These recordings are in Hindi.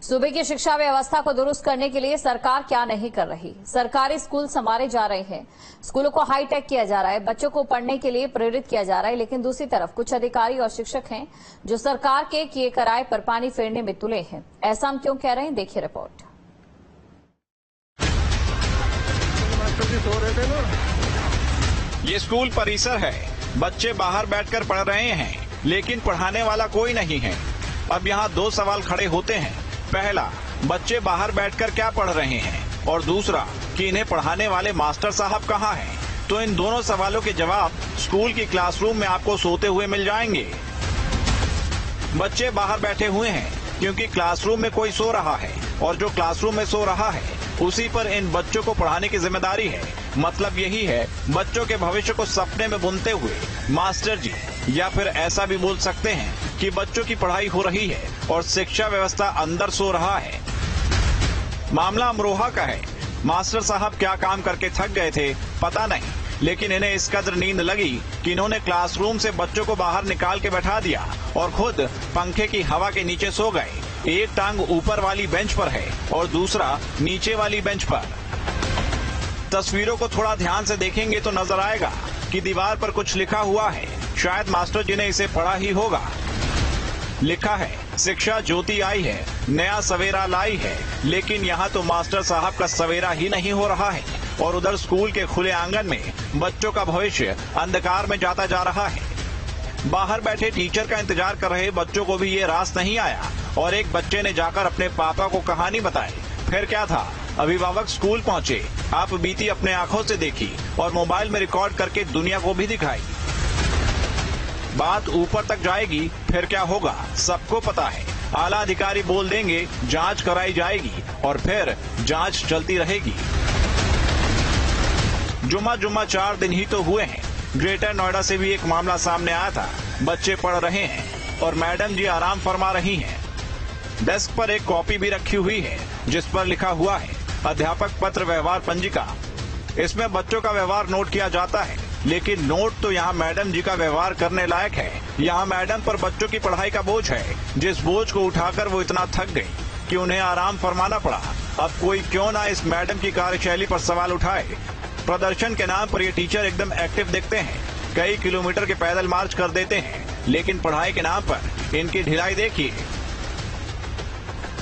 सूबे की शिक्षा व्यवस्था को दुरुस्त करने के लिए सरकार क्या नहीं कर रही। सरकारी स्कूल संवारे जा रहे हैं, स्कूलों को हाईटेक किया जा रहा है, बच्चों को पढ़ने के लिए प्रेरित किया जा रहा है, लेकिन दूसरी तरफ कुछ अधिकारी और शिक्षक हैं जो सरकार के किए कराए पर पानी फेरने में तुले हैं। ऐसा हम क्यों कह रहे हैं, देखिए रिपोर्ट। ये स्कूल परिसर है, बच्चे बाहर बैठकर पढ़ रहे हैं, लेकिन पढ़ाने वाला कोई नहीं है। अब यहाँ दो सवाल खड़े होते हैं। पहला, बच्चे बाहर बैठकर क्या पढ़ रहे हैं, और दूसरा कि इन्हें पढ़ाने वाले मास्टर साहब कहाँ हैं। तो इन दोनों सवालों के जवाब स्कूल की क्लासरूम में आपको सोते हुए मिल जाएंगे। बच्चे बाहर बैठे हुए हैं क्योंकि क्लासरूम में कोई सो रहा है, और जो क्लासरूम में सो रहा है उसी पर इन बच्चों को पढ़ाने की जिम्मेदारी है। मतलब यही है, बच्चों के भविष्य को सपने में बुनते हुए मास्टर जी, या फिर ऐसा भी बोल सकते हैं कि बच्चों की पढ़ाई हो रही है और शिक्षा व्यवस्था अंदर सो रहा है। मामला अमरोहा का है। मास्टर साहब क्या काम करके थक गए थे पता नहीं, लेकिन इन्हें इस कदर नींद लगी कि इन्होंने क्लासरूम से बच्चों को बाहर निकाल के बैठा दिया और खुद पंखे की हवा के नीचे सो गए। एक टांग ऊपर वाली बेंच पर है और दूसरा नीचे वाली बेंच पर। तस्वीरों को थोड़ा ध्यान से देखेंगे तो नजर आएगा कि दीवार पर कुछ लिखा हुआ है। शायद मास्टर जी ने इसे पढ़ा ही होगा। लिखा है, शिक्षा ज्योति आई है, नया सवेरा लाई है। लेकिन यहाँ तो मास्टर साहब का सवेरा ही नहीं हो रहा है, और उधर स्कूल के खुले आंगन में बच्चों का भविष्य अंधकार में जाता जा रहा है। बाहर बैठे टीचर का इंतजार कर रहे बच्चों को भी ये रास नहीं आया, और एक बच्चे ने जाकर अपने पापा को कहानी बताई। फिर क्या था, अभिभावक स्कूल पहुँचे, आप बीती अपने आंखों से देखी और मोबाइल में रिकॉर्ड करके दुनिया को भी दिखाई। बात ऊपर तक जाएगी, फिर क्या होगा सबको पता है। आला अधिकारी बोल देंगे जांच कराई जाएगी, और फिर जांच चलती रहेगी। जुम्मा 4 दिन ही तो हुए हैं। ग्रेटर नोएडा से भी एक मामला सामने आया था। बच्चे पढ़ रहे हैं और मैडम जी आराम फरमा रही हैं। डेस्क पर एक कॉपी भी रखी हुई है जिस पर लिखा हुआ है अध्यापक पत्र व्यवहार पंजिका। इसमें बच्चों का व्यवहार नोट किया जाता है, लेकिन नोट तो यहाँ मैडम जी का व्यवहार करने लायक है। यहाँ मैडम पर बच्चों की पढ़ाई का बोझ है, जिस बोझ को उठाकर वो इतना थक गई कि उन्हें आराम फरमाना पड़ा। अब कोई क्यों ना इस मैडम की कार्यशैली पर सवाल उठाए। प्रदर्शन के नाम पर ये टीचर एकदम एक्टिव दिखते हैं, कई किलोमीटर के पैदल मार्च कर देते हैं, लेकिन पढ़ाई के नाम पर इनकी ढिलाई देखिए।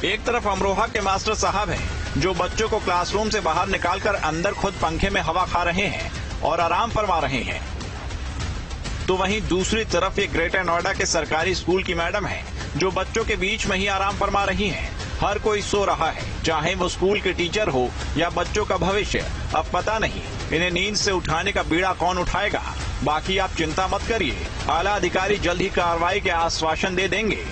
एक तरफ अमरोहा के मास्टर साहब हैं जो बच्चों को क्लासरूम से बाहर निकालकर अंदर खुद पंखे में हवा खा रहे हैं और आराम फरमा रहे हैं, तो वहीं दूसरी तरफ ये ग्रेटर नोएडा के सरकारी स्कूल की मैडम है जो बच्चों के बीच में ही आराम फरमा रही हैं। हर कोई सो रहा है, चाहे वो स्कूल के टीचर हो या बच्चों का भविष्य। अब पता नहीं इन्हें नींद से उठाने का बीड़ा कौन उठाएगा। बाकी आप चिंता मत करिए, आला अधिकारी जल्द ही कार्रवाई के आश्वासन दे देंगे,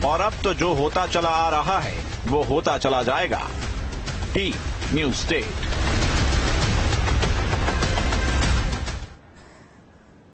और अब तो जो होता चला आ रहा है वो होता चला जाएगा। T news state.